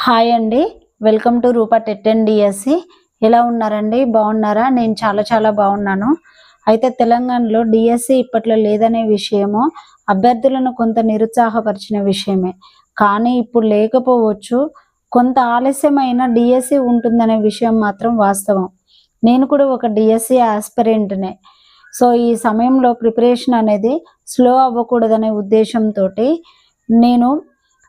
Hi అండి, welcome to Rupa TET and DSC. ఎలా ఉన్నారండి? బాగున్నారా? నేను చాలా బాగున్నాను. అయితే తెలంగాణలో డిఎస్సి ఇప్పట్లో లేదనే విషయము అభ్యర్థులను కొంత నిరుత్సాహపరిచిన విషయమే. కానీ ఇప్పుడు లేకపోవచ్చు, కొంత ఆలస్యమైన డిఎస్సి ఉంటుందనే విషయం మాత్రం వాస్తవం. నేను కూడా ఒక డిఎస్సి ఆస్పిరెంట్నే. సో ఈ సమయంలో ప్రిపరేషన్ అనేది స్లో అవ్వకూడదనే ఉద్దేశంతో నేను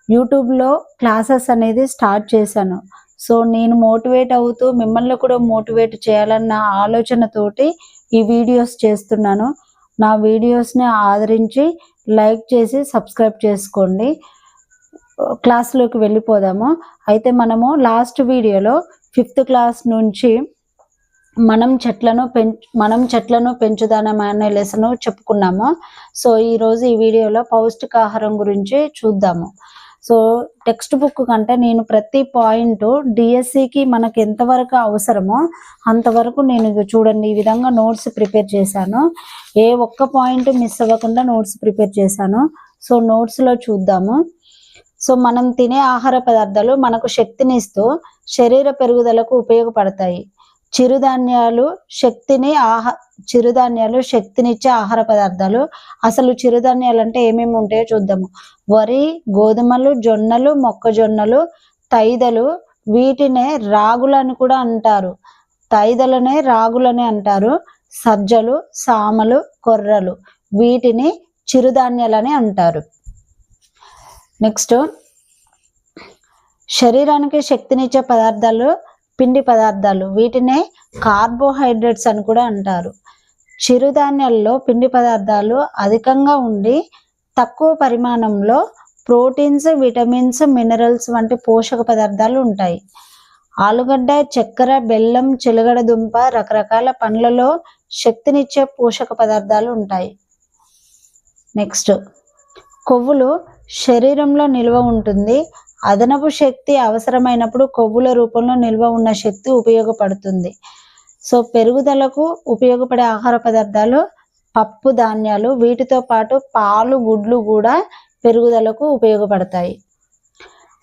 యూట్యూబ్లో క్లాసెస్ అనేది స్టార్ట్ చేశాను. సో నేను మోటివేట్ అవుతూ మిమ్మల్ని కూడా మోటివేట్ చేయాలన్న ఆలోచనతోటి ఈ వీడియోస్ చేస్తున్నాను. నా వీడియోస్ని ఆదరించి లైక్ చేసి సబ్స్క్రైబ్ చేసుకోండి. క్లాస్లోకి వెళ్ళిపోదాము. అయితే మనము లాస్ట్ వీడియోలో 5th క్లాస్ నుంచి మనం చెట్లను పెంచుదామనే లెసన్ చెప్పుకున్నాము. సో ఈరోజు ఈ వీడియోలో పౌష్టికాహారం గురించి చూద్దాము. సో టెక్స్ట్ బుక్ కంటే నేను ప్రతి పాయింట్ డిఎస్సికి మనకు ఎంతవరకు అవసరమో అంతవరకు నేను చూడండి ఈ విధంగా నోట్స్ ప్రిపేర్ చేశాను. ఏ ఒక్క పాయింట్ మిస్ అవ్వకుండా నోట్స్ ప్రిపేర్ చేశాను. సో నోట్స్లో చూద్దాము. సో మనం తినే ఆహార పదార్థాలు మనకు శక్తినిస్తూ శరీర పెరుగుదలకు ఉపయోగపడతాయి. చిరుధాన్యాలు శక్తినిచ్చే ఆహార పదార్థాలు. అసలు చిరుధాన్యాలు అంటే ఏమేమి ఉంటాయో చూద్దాము. వరి, గోధుమలు, జొన్నలు, మొక్కజొన్నలు, తైదలు, వీటినే రాగులని కూడా అంటారు. తైదలనే రాగులని అంటారు. సజ్జలు, సామలు, కొర్రలు, వీటిని చిరుధాన్యాలని అంటారు. నెక్స్ట్, శరీరానికి శక్తినిచ్చే పదార్థాలు పిండి పదార్థాలు, వీటినే కార్బోహైడ్రేట్స్ అని కూడా అంటారు. చిరుధాన్యాల్లో పిండి పదార్థాలు అధికంగా ఉండి తక్కువ పరిమాణంలో ప్రోటీన్స్, విటమిన్స్, మినరల్స్ వంటి పోషక పదార్థాలు ఉంటాయి. ఆలుగడ్డ, చక్కెర, బెల్లం, చిలగడ దుంప, రకరకాల పండ్లలో శక్తినిచ్చే పోషక పదార్థాలు ఉంటాయి. నెక్స్ట్, కొవ్వులు శరీరంలో నిల్వ ఉంటుంది. అదనపు శక్తి అవసరమైనప్పుడు కొవ్వుల రూపంలో నిల్వ ఉన్న శక్తి ఉపయోగపడుతుంది. సో పెరుగుదలకు ఉపయోగపడే ఆహార పదార్థాలు పప్పు ధాన్యాలు. వీటితో పాటు పాలు, గుడ్లు కూడా పెరుగుదలకు ఉపయోగపడతాయి.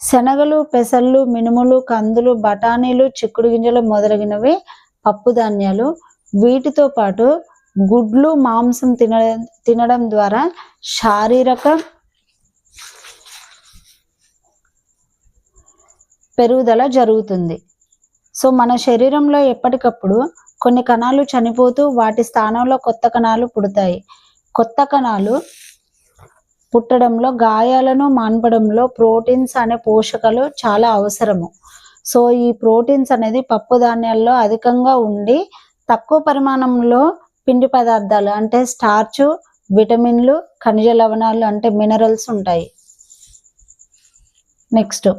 శనగలు, పెసళ్ళు, మినుములు, కందులు, బఠానీలు, చిక్కుడు గింజలు మొదలగినవి పప్పు ధాన్యాలు. వీటితో పాటు గుడ్లు, మాంసం తినడం ద్వారా శారీరక పెరుగుదల జరుగుతుంది. సో మన శరీరంలో ఎప్పటికప్పుడు కొన్ని కణాలు చనిపోతూ వాటి స్థానంలో కొత్త కణాలు పుడతాయి. కొత్త కణాలు పుట్టడంలో, గాయాలను మాన్పడంలో ప్రోటీన్స్ అనే పోషకాలు చాలా అవసరము. సో ఈ ప్రోటీన్స్ అనేది పప్పు ధాన్యాల్లో అధికంగా ఉండి తక్కువ పరిమాణంలో పిండి పదార్థాలు అంటే స్టార్చ్, విటమిన్లు, ఖనిజ లవణాలు అంటే మినరల్స్ ఉంటాయి. నెక్స్ట్,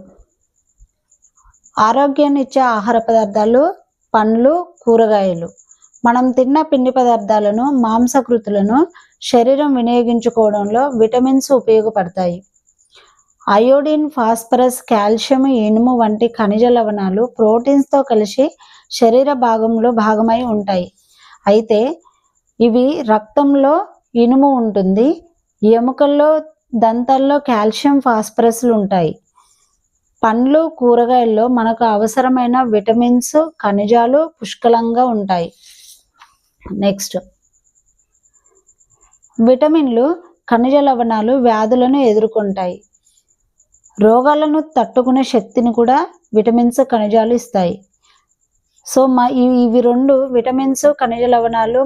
ఆరోగ్యాన్ని ఇచ్చే ఆహార పదార్థాలు పండ్లు, కూరగాయలు. మనం తిన్న పిండి పదార్థాలను, మాంసకృతులను శరీరం వినియోగించుకోవడంలో విటమిన్స్ ఉపయోగపడతాయి. అయోడిన్, ఫాస్ఫరస్, కాల్షియం, ఇనుము వంటి ఖనిజ లవణాలు ప్రోటీన్స్తో కలిసి శరీర భాగమై ఉంటాయి. అయితే ఇవి రక్తంలో ఇనుము ఉంటుంది. ఎముకల్లో, దంతాల్లో కాల్షియం, ఫాస్ఫరస్లు ఉంటాయి. పండ్లు, కూరగాయల్లో మనకు అవసరమైన విటమిన్స్, ఖనిజాలు పుష్కలంగా ఉంటాయి. నెక్స్ట్, విటమిన్లు, ఖనిజ లవణాలు వ్యాధులను ఎదుర్కొంటాయి. రోగాలను తట్టుకునే శక్తిని కూడా విటమిన్స్, ఖనిజాలు ఇస్తాయి. సో ఇవి రెండు విటమిన్స్, ఖనిజ లవణాలు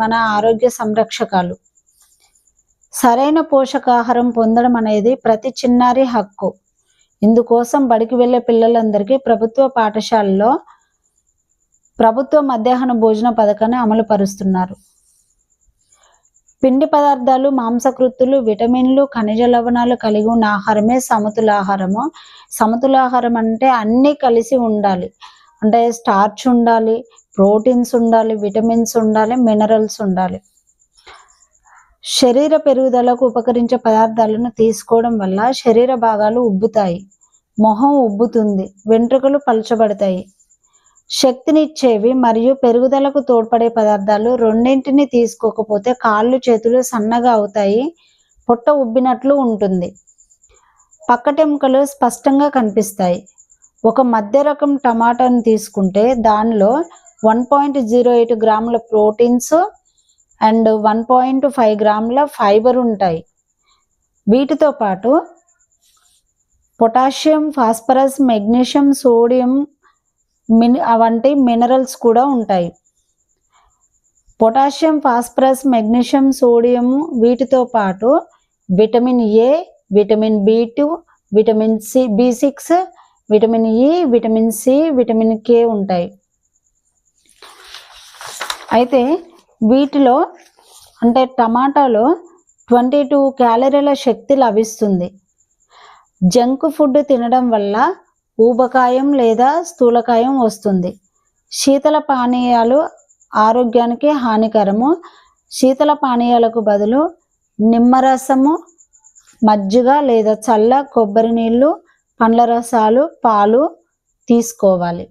మన ఆరోగ్య సంరక్షకాలు. సరైన పోషకాహారం పొందడం అనేది ప్రతి చిన్నారి హక్కు. ఇందుకోసం బడికి వెళ్ళే పిల్లలందరికీ ప్రభుత్వ పాఠశాలలో ప్రభుత్వ మధ్యాహ్న భోజన పథకాన్ని అమలు పరుస్తున్నారు. పిండి పదార్థాలు, మాంసకృతులు, విటమిన్లు, ఖనిజ లవణాలు కలిగి ఉన్న ఆహారమే సమతులాహారము. సమతులాహారం అంటే అన్నీ కలిసి ఉండాలి. అంటే స్టార్చ్ ఉండాలి, ప్రోటీన్స్ ఉండాలి, విటమిన్స్ ఉండాలి, మినరల్స్ ఉండాలి. శరీర పెరుగుదలకు ఉపకరించే పదార్థాలను తీసుకోవడం వల్ల శరీర భాగాలు ఉబ్బుతాయి, మొహం ఉబ్బుతుంది, వెంట్రుకలు పలచబడతాయి. శక్తినిచ్చేవి మరియు పెరుగుదలకు తోడ్పడే పదార్థాలు రెండింటిని తీసుకోకపోతే కాళ్ళు, చేతులు సన్నగా అవుతాయి, పొట్ట ఉబ్బినట్లు ఉంటుంది, పక్కటెముకలు స్పష్టంగా కనిపిస్తాయి. ఒక మధ్య రకం టమాటాను తీసుకుంటే దానిలో 1.08 గ్రాముల ప్రోటీన్స్ అండ్ 1.5 గ్రాముల ఫైబర్ ఉంటాయి. వీటితో పాటు పొటాషియం, ఫాస్ఫరస్, మెగ్నీషియం, సోడియం వంటి మినరల్స్ కూడా ఉంటాయి. పొటాషియం, ఫాస్ఫరస్, మెగ్నీషియం, సోడియం వీటితో పాటు vitamin A, vitamin B2, vitamin B6, vitamin E, vitamin C, vitamin K ఉంటాయి. అయితే వీటిలో అంటే టమాటాలో 22 క్యాలరీల శక్తి లభిస్తుంది. జంక్ ఫుడ్ తినడం వల్ల ఊబకాయం లేదా స్థూలకాయం వస్తుంది. శీతల పానీయాలు ఆరోగ్యానికి హానికరము. శీతల పానీయాలకు బదులు నిమ్మరసము, మజ్జిగ లేదా చల్ల కొబ్బరి నీళ్ళు, పండ్ల రసాలు, పాలు తీసుకోవాలి.